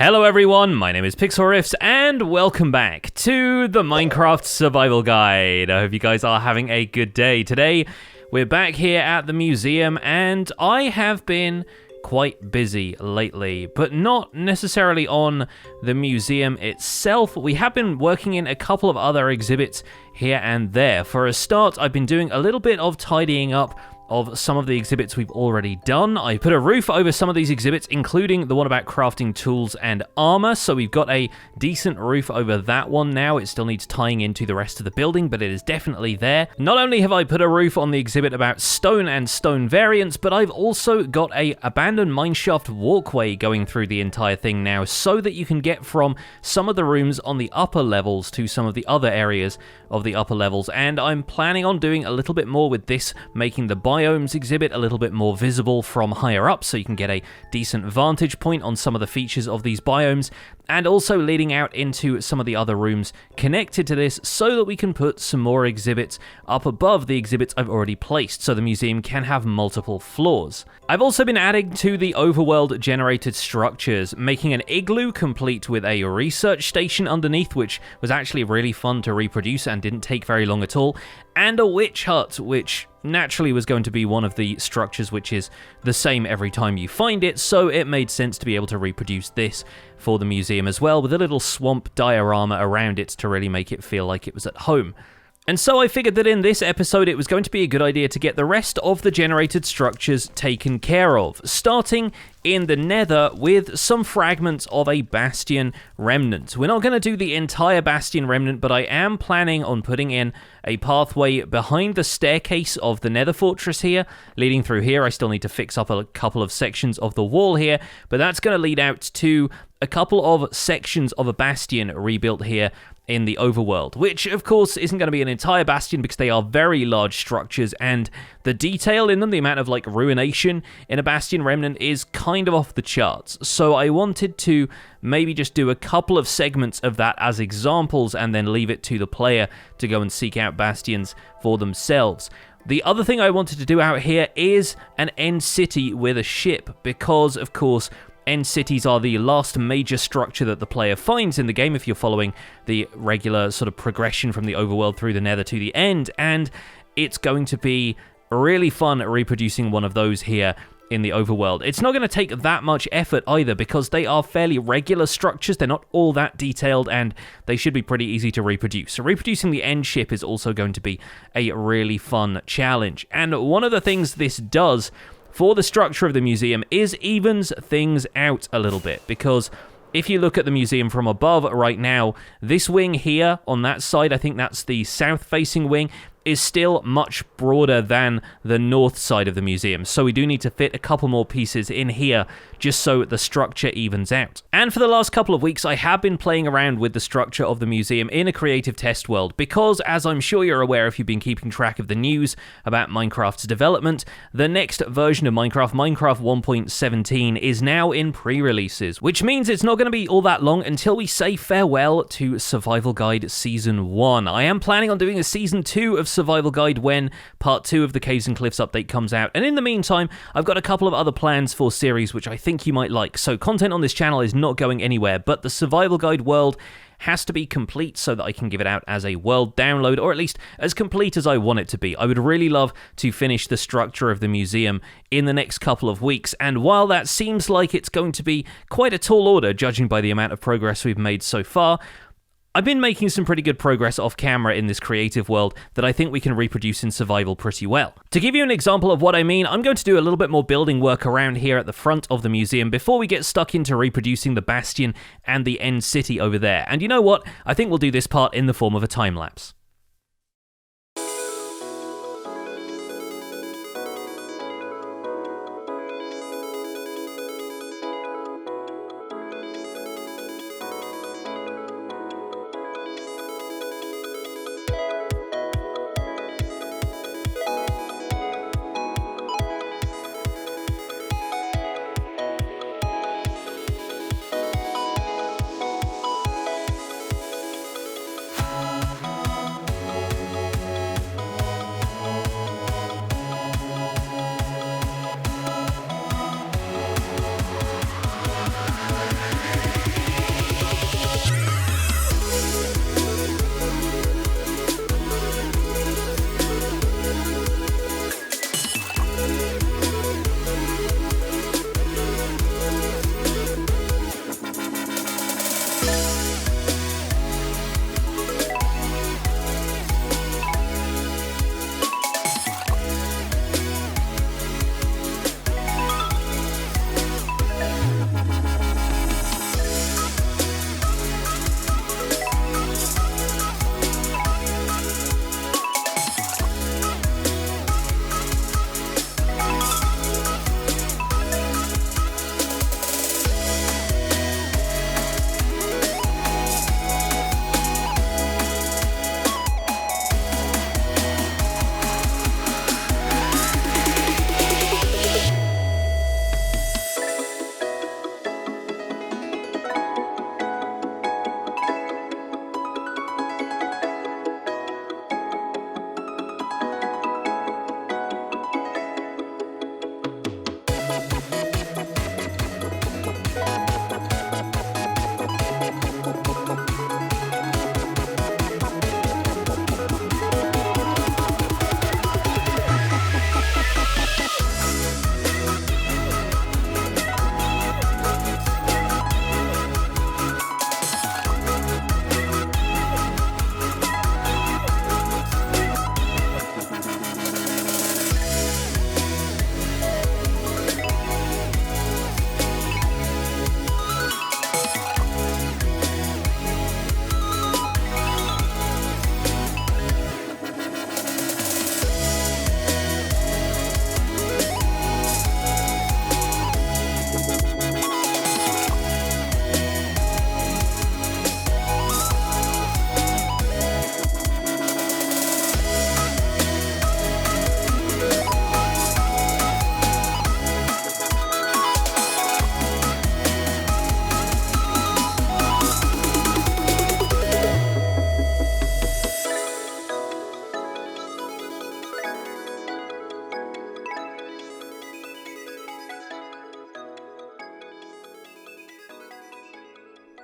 Hello everyone, my name is Pixlriffs and welcome back to the Minecraft Survival Guide. I hope you guys are having a good day. Today, we're back here at the museum and I have been quite busy lately, but not necessarily on the museum itself. We have been working in a couple of other exhibits here and there. For a start, I've been doing a little bit of tidying up of some of the exhibits we've already done. I put a roof over some of these exhibits, including the one about crafting tools and armor, so we've got a decent roof over that one now. It still needs tying into the rest of the building, but it is definitely there. Not only have I put a roof on the exhibit about stone and stone variants, but I've also got a abandoned mineshaft walkway going through the entire thing now, so that you can get from some of the rooms on the upper levels to some of the other areas of the upper levels, and I'm planning on doing a little bit more with this, making the biomes exhibit a little bit more visible from higher up so you can get a decent vantage point on some of the features of these biomes, and also leading out into some of the other rooms connected to this so that we can put some more exhibits up above the exhibits I've already placed so the museum can have multiple floors. I've also been adding to the overworld generated structures, making an igloo complete with a research station underneath, which was actually really fun to reproduce and didn't take very long at all, and a witch hut, which naturally was going to be one of the structures which is the same every time you find it, so it made sense to be able to reproduce this for the museum as well, with a little swamp diorama around it to really make it feel like it was at home. And so I figured that in this episode it was going to be a good idea to get the rest of the generated structures taken care of, starting in the Nether with some fragments of a Bastion Remnant. We're not going to do the entire Bastion Remnant, but I am planning on putting in a pathway behind the staircase of the Nether Fortress here, leading through here. I still need to fix up a couple of sections of the wall here, but that's going to lead out to a couple of sections of a bastion rebuilt here in the overworld, which of course isn't going to be an entire bastion because they are very large structures, and the detail in them, the amount of like ruination in a Bastion Remnant is kind of off the charts. So I wanted to maybe just do a couple of segments of that as examples and then leave it to the player to go and seek out bastions for themselves. The other thing I wanted to do out here is an end city with a ship, because of course end cities are the last major structure that the player finds in the game if you're following the regular sort of progression from the overworld through the Nether to the end, and it's going to be really fun reproducing one of those here in the overworld. It's not going to take that much effort either because they are fairly regular structures. They're not all that detailed and they should be pretty easy to reproduce. So reproducing the end ship is also going to be a really fun challenge. And one of the things this does for the structure of the museum is evens things out a little bit, because if you look at the museum from above right now, this wing here on that side, I think that's the south-facing wing, is still much broader than the north side of the museum. So we do need to fit a couple more pieces in here just so the structure evens out. And for the last couple of weeks, I have been playing around with the structure of the museum in a creative test world because, as I'm sure you're aware if you've been keeping track of the news about Minecraft's development, the next version of Minecraft, Minecraft 1.17, is now in pre-releases, which means it's not going to be all that long until we say farewell to Survival Guide Season 1. I am planning on doing a Season 2 of Survival Guide when Part 2 of the Caves and Cliffs update comes out, and in the meantime, I've got a couple of other plans for series which I think you might like, so content on this channel is not going anywhere, but the Survival Guide world has to be complete so that I can give it out as a world download, or at least as complete as I want it to be. I would really love to finish the structure of the museum in the next couple of weeks, and while that seems like it's going to be quite a tall order, judging by the amount of progress we've made so far, I've been making some pretty good progress off camera in this creative world that I think we can reproduce in survival pretty well. To give you an example of what I mean, I'm going to do a little bit more building work around here at the front of the museum before we get stuck into reproducing the bastion and the end city over there. And you know what? I think we'll do this part in the form of a time lapse.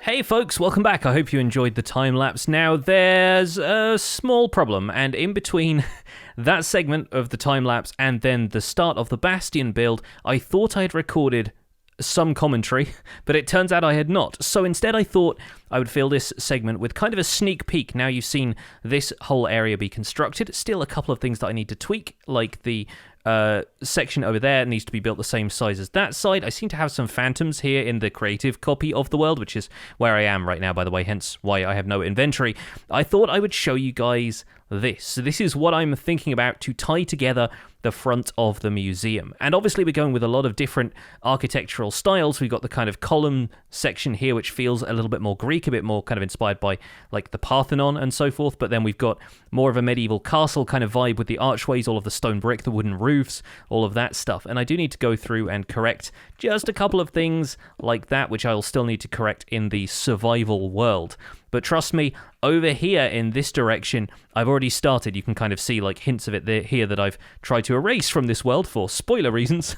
Hey folks, welcome back. I hope you enjoyed the time lapse. Now, there's a small problem, and in between that segment of the time lapse and then the start of the Bastion build, I thought I had recorded some commentary, but it turns out I had not. So instead I thought I would fill this segment with kind of a sneak peek. Now you've seen this whole area be constructed. Still a couple of things that I need to tweak, like the section over there needs to be built the same size as that side. I seem to have some phantoms here in the creative copy of the world, which is where I am right now, by the way, hence why I have no inventory. I thought I would show you guys this. So this is what I'm thinking about to tie together the front of the museum. And obviously we're going with a lot of different architectural styles. We've got the kind of column section here, which feels a little bit more Greek, a bit more kind of inspired by like the Parthenon and so forth. But then we've got more of a medieval castle kind of vibe with the archways, all of the stone brick, the wooden roofs, all of that stuff. And I do need to go through and correct just a couple of things like that, which I'll still need to correct in the survival world. But trust me, over here in this direction, I've already started. You can kind of see like hints of it there, here that I've tried to erase from this world for spoiler reasons.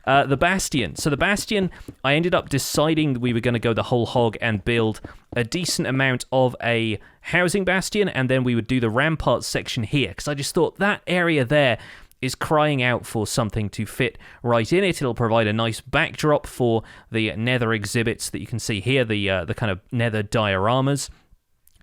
The Bastion. So the Bastion, I ended up deciding we were going to go the whole hog and build a decent amount of a housing bastion, and then we would do the ramparts section here, because I just thought that area there is crying out for something to fit right in it. It'll provide a nice backdrop for the nether exhibits that you can see here, the kind of nether dioramas.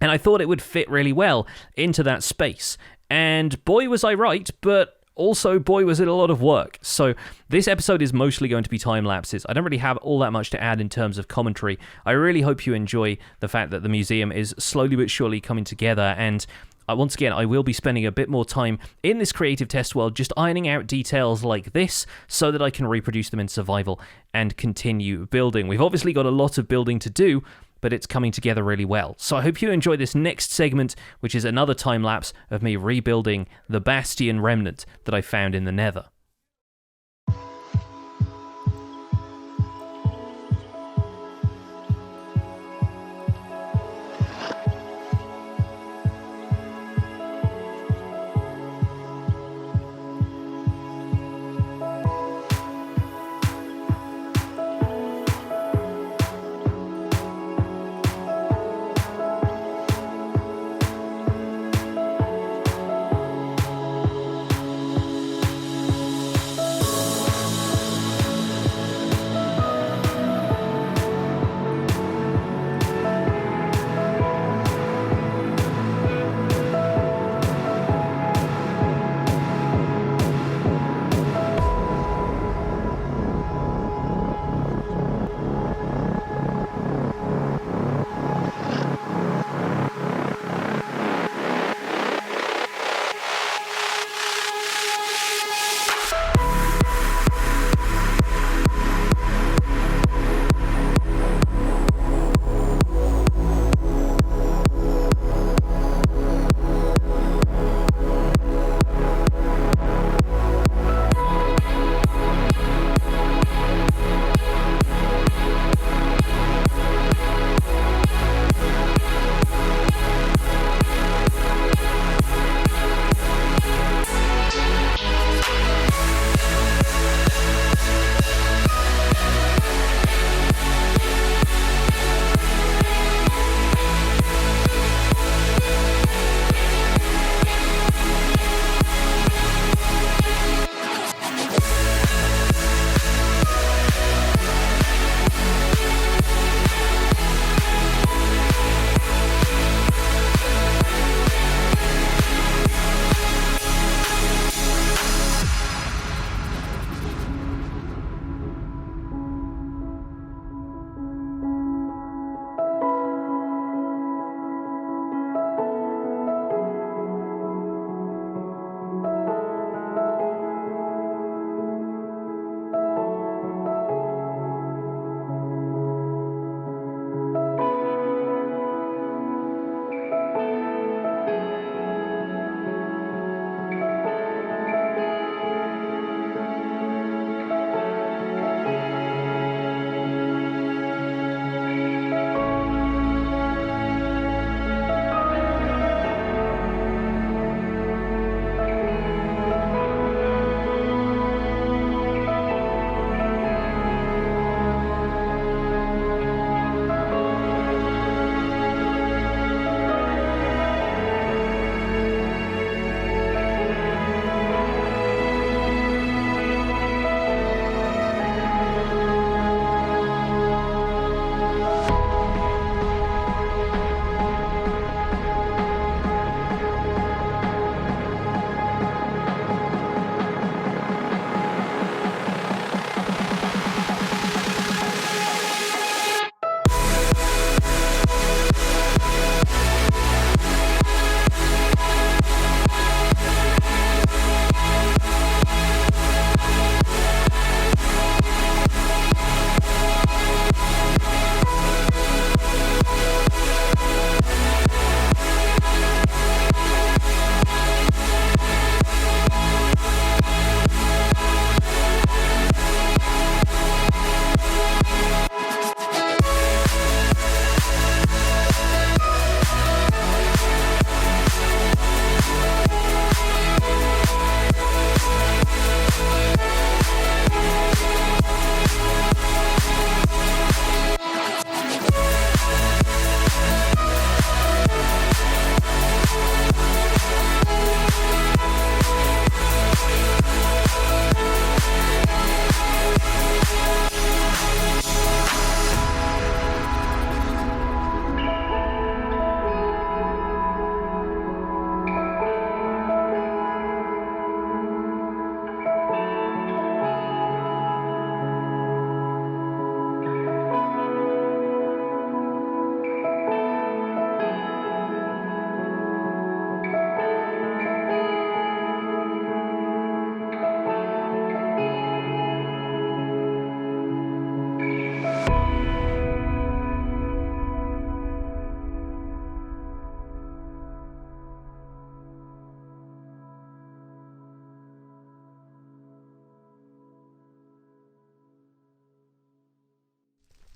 And I thought it would fit really well into that space. And boy, was I right, but also, boy, was it a lot of work. So this episode is mostly going to be time lapses. I don't really have all that much to add in terms of commentary. I really hope you enjoy the fact that the museum is slowly but surely coming together, and once again, I will be spending a bit more time in this creative test world just ironing out details like this so that I can reproduce them in survival and continue building. We've obviously got a lot of building to do, but it's coming together really well. So I hope you enjoy this next segment, which is another time lapse of me rebuilding the Bastion Remnant that I found in the Nether.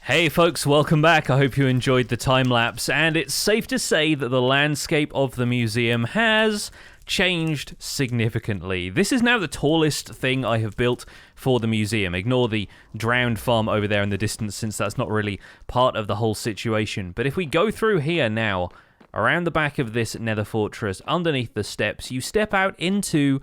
Hey folks, welcome back. I hope you enjoyed the time-lapse, and it's safe to say that the landscape of the museum has changed significantly. This is now the tallest thing I have built for the museum. Ignore the drowned farm over there in the distance, since that's not really part of the whole situation. But if we go through here now, around the back of this nether fortress, underneath the steps, you step out into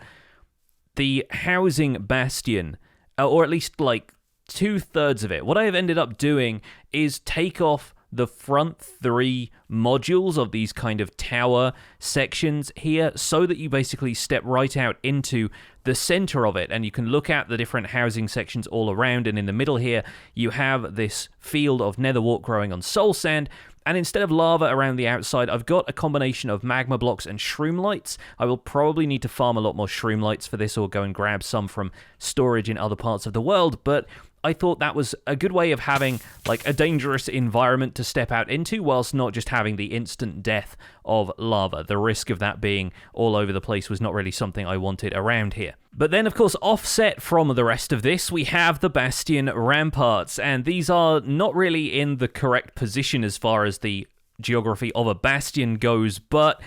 the housing bastion, or at least like 2/3 of it. What I have ended up doing is take off the front 3 modules of these kind of tower sections here, so that you basically step right out into the center of it, and you can look at the different housing sections all around. And in the middle here, you have this field of netherwort growing on soul sand. And instead of lava around the outside, I've got a combination of magma blocks and shroom lights. I will probably need to farm a lot more shroom lights for this, or go and grab some from storage in other parts of the world, but I thought that was a good way of having like a dangerous environment to step out into, whilst not just having the instant death of lava. The risk of that being all over the place was not really something I wanted around here. But then, of course, offset from the rest of this, we have the Bastion Ramparts, and these are not really in the correct position as far as the geography of a bastion goes, but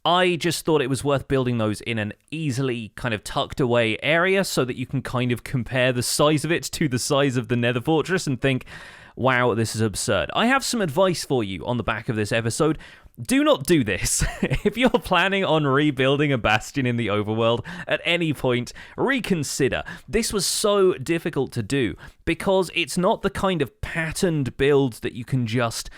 I just thought it was worth building those in an easily kind of tucked away area, so that you can kind of compare the size of it to the size of the nether fortress and think, wow, this is absurd. I have some advice for you on the back of this episode. Do not do this. If you're planning on rebuilding a bastion in the overworld at any point, reconsider. This was so difficult to do because it's not the kind of patterned build that you can just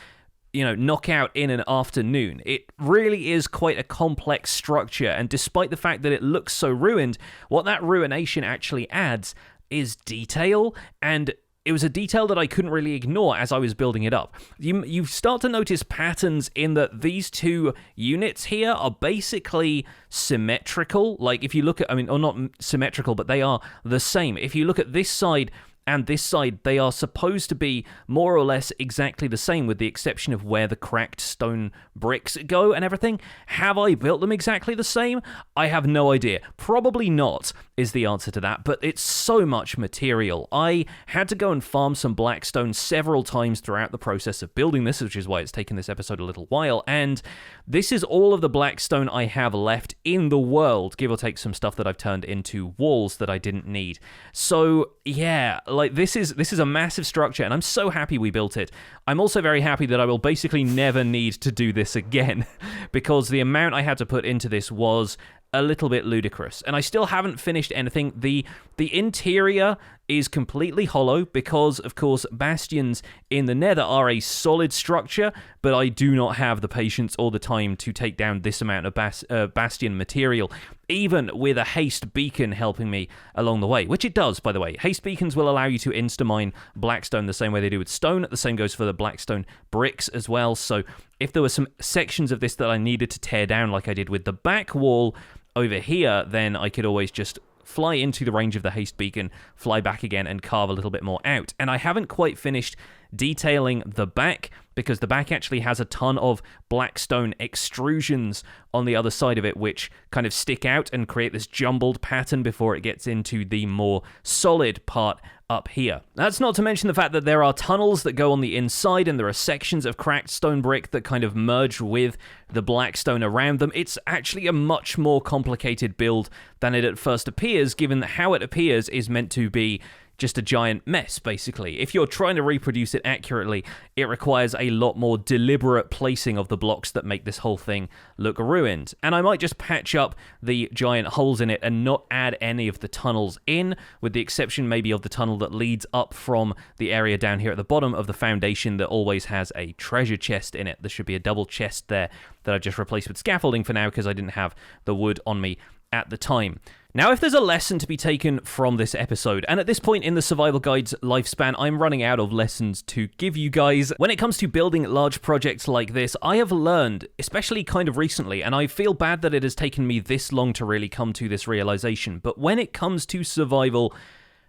knock out in an afternoon. It really is quite a complex structure, and despite the fact that it looks so ruined, what that ruination actually adds is detail, and it was a detail that I couldn't really ignore as I was building it up. You start to notice patterns in that these 2 units here are basically symmetrical. Like if you look at, or not symmetrical, but they are the same. If you look at this side and this side, they are supposed to be more or less exactly the same, with the exception of where the cracked stone bricks go and everything. Have I built them exactly the same? I have no idea. Probably not is the answer to that, but it's so much material. I had to go and farm some blackstone several times throughout the process of building this, which is why it's taken this episode a little while, and this is all of the blackstone I have left in the world, give or take some stuff that I've turned into walls that I didn't need. So yeah, like this is a massive structure, and I'm so happy we built it. I'm also very happy that I will basically never need to do this again, because the amount I had to put into this was a little bit ludicrous, and I still haven't finished anything. The interior is completely hollow because, of course, bastions in the nether are a solid structure, but I do not have the patience or the time to take down this amount of bastion material, even with a haste beacon helping me along the way, which it does, by the way. Haste beacons will allow you to insta-mine blackstone the same way they do with stone. The same goes for the blackstone bricks as well, so if there were some sections of this that I needed to tear down like I did with the back wall over here, then I could always just fly into the range of the haste beacon, fly back again, and carve a little bit more out. And I haven't quite finished detailing the back, because the back actually has a ton of blackstone extrusions on the other side of it, which kind of stick out and create this jumbled pattern before it gets into the more solid part up here. That's not to mention the fact that there are tunnels that go on the inside, and there are sections of cracked stone brick that kind of merge with the blackstone around them. It's actually a much more complicated build than it at first appears, given that how it appears is meant to be just a giant mess, basically. If you're trying to reproduce it accurately, it requires a lot more deliberate placing of the blocks that make this whole thing look ruined. And I might just patch up the giant holes in it and not add any of the tunnels in, with the exception maybe of the tunnel that leads up from the area down here at the bottom of the foundation that always has a treasure chest in it. There should be a double chest there that I've just replaced with scaffolding for now, because I didn't have the wood on me at the time. Now, if there's a lesson to be taken from this episode, and at this point in the survival guide's lifespan, I'm running out of lessons to give you guys. When it comes to building large projects like this, I have learned, especially kind of recently, and I feel bad that it has taken me this long to really come to this realization, but when it comes to survival,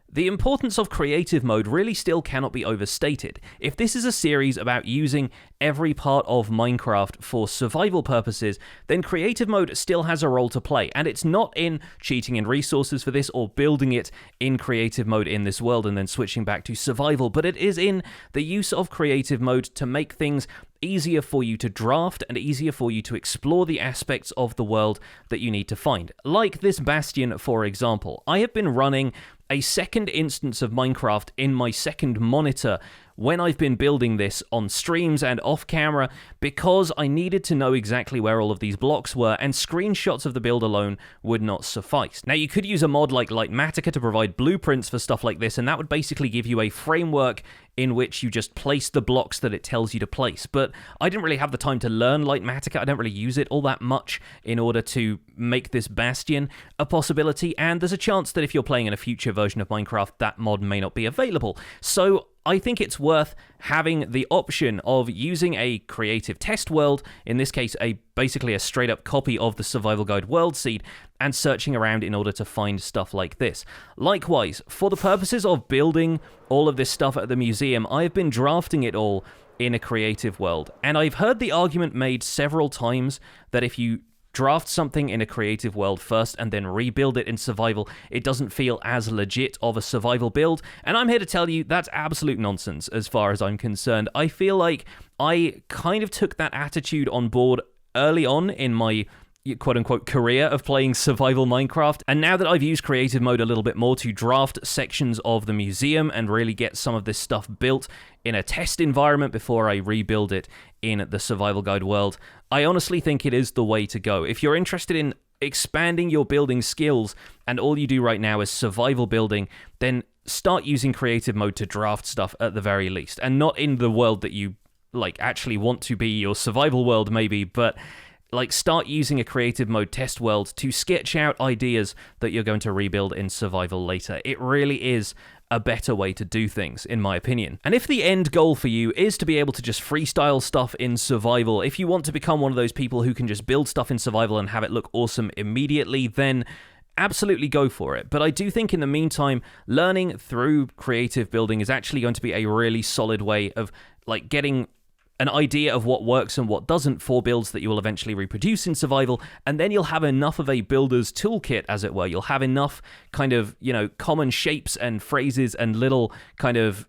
The importance of creative mode really still cannot be overstated. If this is a series about using every part of Minecraft for survival purposes, then creative mode still has a role to play, and it's not in cheating in resources for this or building it in creative mode in this world and then switching back to survival, but it is in the use of creative mode to make things easier for you to draft and easier for you to explore the aspects of the world that you need to find. Like this Bastion, for example. I have been running a second instance of Minecraft in my second monitor when I've been building this on streams and off camera because I needed to know exactly where all of these blocks were, and screenshots of the build alone would not suffice. Now, you could use a mod like Litematica to provide blueprints for stuff like this, and that would basically give you a framework in which you just place the blocks that it tells you to place. But I didn't really have the time to learn Litematica. I don't really use it all that much in order to make this Bastion a possibility, and there's a chance that if you're playing in a future version of Minecraft, that mod may not be available. So I think it's worth having the option of using a creative test world, in this case basically a straight up copy of the survival guide world seed, and searching around in order to find stuff like this. Likewise, for the purposes of building all of this stuff at the museum, I've been drafting it all in a creative world, and I've heard the argument made several times that if you draft something in a creative world first and then rebuild it in survival, it doesn't feel as legit of a survival build, and I'm here to tell you that's absolute nonsense as far as I'm concerned. I feel like I kind of took that attitude on board early on in my quote-unquote career of playing survival Minecraft, and now that I've used creative mode a little bit more to draft sections of the museum and really get some of this stuff built in a test environment before I rebuild it in the survival guide world, I honestly think it is the way to go. If you're interested in expanding your building skills and all you do right now is survival building, then start using creative mode to draft stuff at the very least, and not in the world that you actually want to be your survival world maybe, but start using a creative mode test world to sketch out ideas that you're going to rebuild in survival later. It really is a better way to do things, in my opinion. And if the end goal for you is to be able to just freestyle stuff in survival, if you want to become one of those people who can just build stuff in survival and have it look awesome immediately, then absolutely go for it. But I do think in the meantime, learning through creative building is actually going to be a really solid way of getting an idea of what works and what doesn't for builds that you will eventually reproduce in survival, and then you'll have enough of a builder's toolkit, as it were. You'll have enough kind of, common shapes and phrases and little kind of,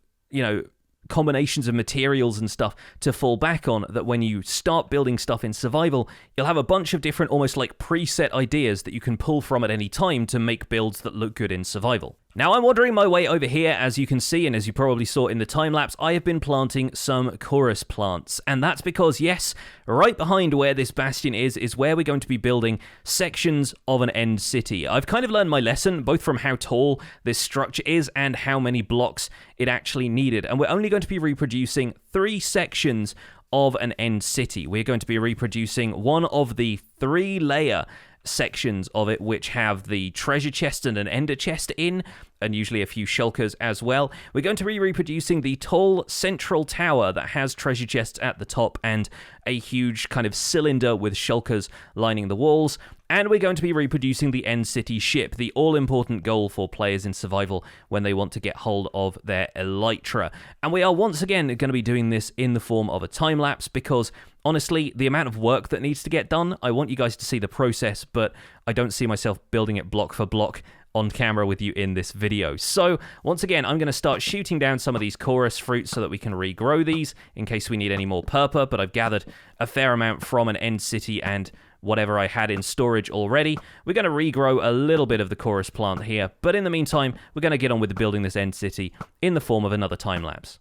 combinations of materials and stuff to fall back on, that when you start building stuff in survival, you'll have a bunch of different almost preset ideas that you can pull from at any time to make builds that look good in survival. Now, I'm wandering my way over here, as you can see, and as you probably saw in the time-lapse, I have been planting some chorus plants, and that's because, yes, right behind where this bastion is where we're going to be building sections of an end city. I've kind of learned my lesson, both from how tall this structure is and how many blocks it actually needed, and we're only going to be reproducing 3 sections of an end city. We're going to be reproducing one of the 3-layer sections of it, which have the treasure chest and an ender chest in, and usually a few shulkers as well. We're going to be reproducing the tall central tower that has treasure chests at the top and a huge kind of cylinder with shulkers lining the walls. And we're going to be reproducing the end city ship, the all-important goal for players in survival when they want to get hold of their elytra. And we are once again going to be doing this in the form of a time-lapse because, honestly, the amount of work that needs to get done, I want you guys to see the process, but I don't see myself building it block for block on camera with you in this video. So, once again, I'm going to start shooting down some of these chorus fruits so that we can regrow these in case we need any more purple, but I've gathered a fair amount from an end city and whatever I had in storage already. We're going to regrow a little bit of the chorus plant here, but in the meantime, we're going to get on with building this end city in the form of another time-lapse.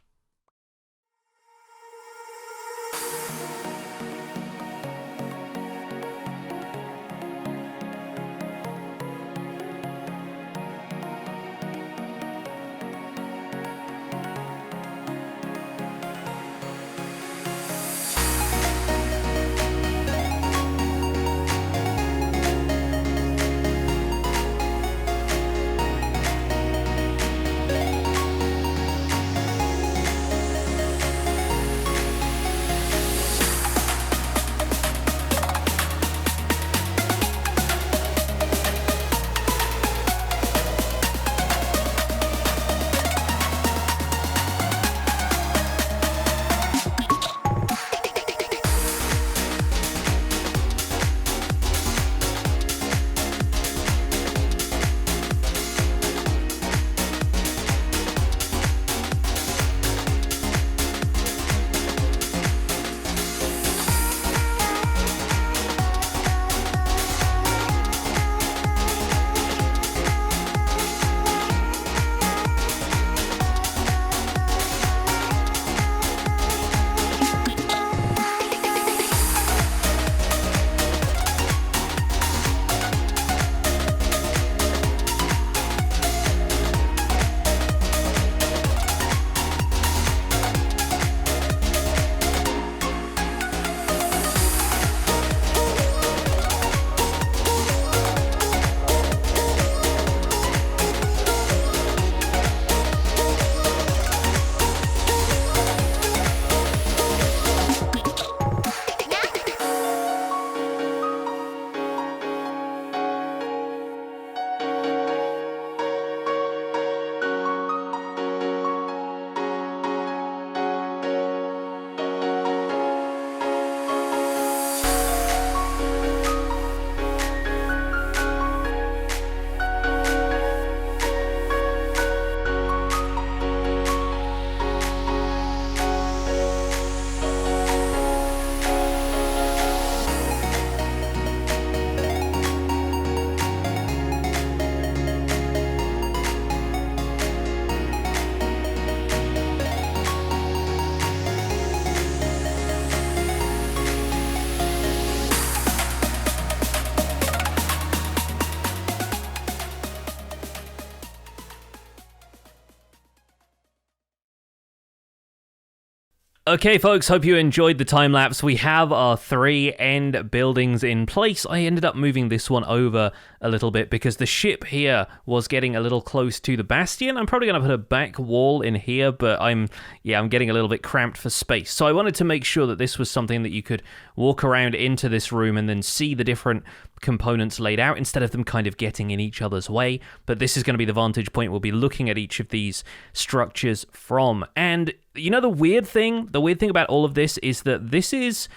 Okay, folks, hope you enjoyed the time-lapse. We have our 3 end buildings in place. I ended up moving this one over a little bit because the ship here was getting a little close to the Bastion. I'm probably going to put a back wall in here, but I'm getting a little bit cramped for space. So I wanted to make sure that this was something that you could walk around into this room and then see the different components laid out instead of them kind of getting in each other's way. But this is going to be the vantage point we'll be looking at each of these structures from. And you know, the weird thing about all of this is that this is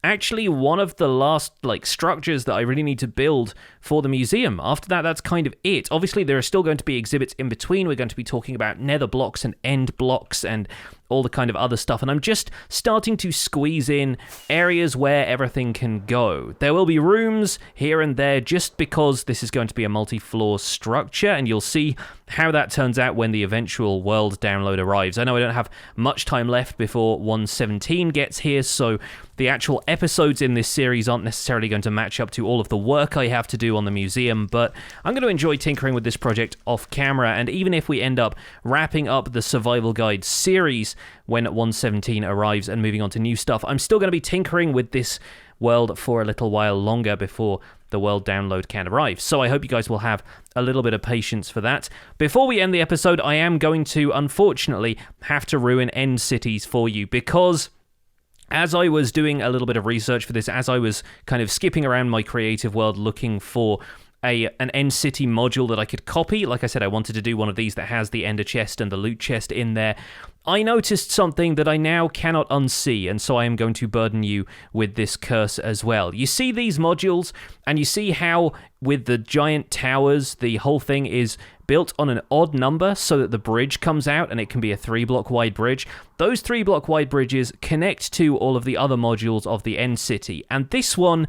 actually one of the last structures that I really need to build for the museum. After that, that's kind of it. Obviously, there are still going to be exhibits in between. We're going to be talking about nether blocks and end blocks and all the kind of other stuff, and I'm just starting to squeeze in areas where everything can go. There will be rooms here and there just because this is going to be a multi-floor structure, and you'll see how that turns out when the eventual world download arrives. I know I don't have much time left before 1.17 gets here, so the actual episodes in this series aren't necessarily going to match up to all of the work I have to do on the museum, but I'm going to enjoy tinkering with this project off camera, and even if we end up wrapping up the Survival Guide series when 1.17 arrives and moving on to new stuff, I'm still going to be tinkering with this world for a little while longer before the world download can arrive. So I hope you guys will have a little bit of patience for that. Before we end the episode, I am going to, unfortunately, have to ruin end cities for you because as I was doing a little bit of research for this, as I was kind of skipping around my creative world looking for an end city module that I could copy. Like I said, I wanted to do one of these that has the ender chest and the loot chest in there. I noticed something that I now cannot unsee, and so I am going to burden you with this curse as well. You see these modules, and you see how with the giant towers, the whole thing is built on an odd number so that the bridge comes out, and it can be a 3-block wide bridge. Those 3-block wide bridges connect to all of the other modules of the end city, and this one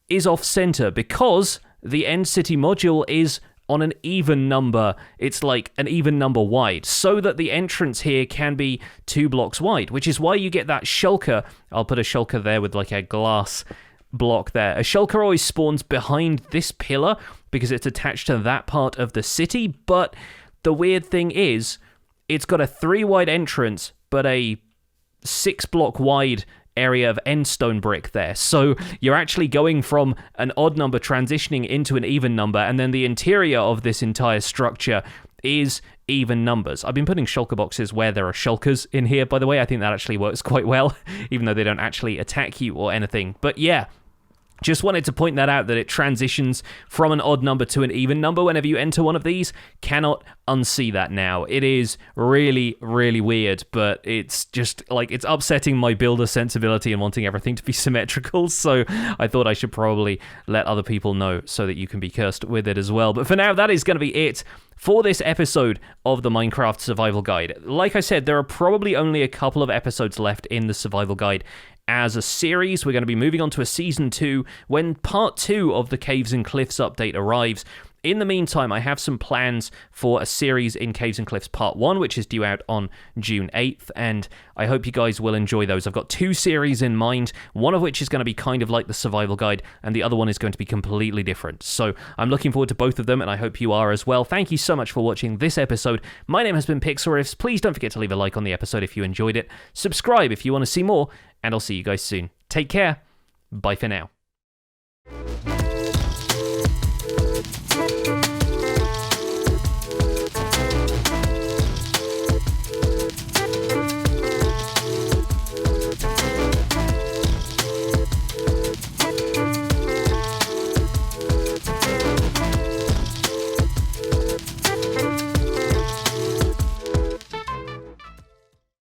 is off-center because the end city module is on an even number. It's like an even number wide, so that the entrance here can be 2 blocks wide, which is why you get that shulker. I'll put a shulker there with like a glass block there. A shulker always spawns behind this pillar because it's attached to that part of the city, but the weird thing is it's got a 3 wide entrance, but a 6 block wide area of end stone brick there. So you're actually going from an odd number transitioning into an even number, and then the interior of this entire structure is even numbers. I've been putting shulker boxes where there are shulkers in here, by the way. I think that actually works quite well, even though they don't actually attack you or anything. But yeah, just wanted to point that out, that it transitions from an odd number to an even number whenever you enter one of these. Cannot unsee that now. It is really, really weird, but it's just it's upsetting my builder sensibility and wanting everything to be symmetrical, so I thought I should probably let other people know so that you can be cursed with it as well. But for now, that is going to be it for this episode of the Minecraft Survival Guide. Like I said, there are probably only a couple of episodes left in the Survival Guide as a series. We're going to be moving on to a Season 2 when Part 2 of the Caves and Cliffs update arrives. In the meantime, I have some plans for a series in Caves and Cliffs Part 1, which is due out on June 8th, and I hope you guys will enjoy those. I've got 2 series in mind, one of which is going to be kind of like the Survival Guide, and the other one is going to be completely different. So I'm looking forward to both of them, and I hope you are as well. Thank you so much for watching this episode. My name has been Pixlriffs. Please don't forget to leave a like on the episode if you enjoyed it. Subscribe if you want to see more, and I'll see you guys soon. Take care. Bye for now.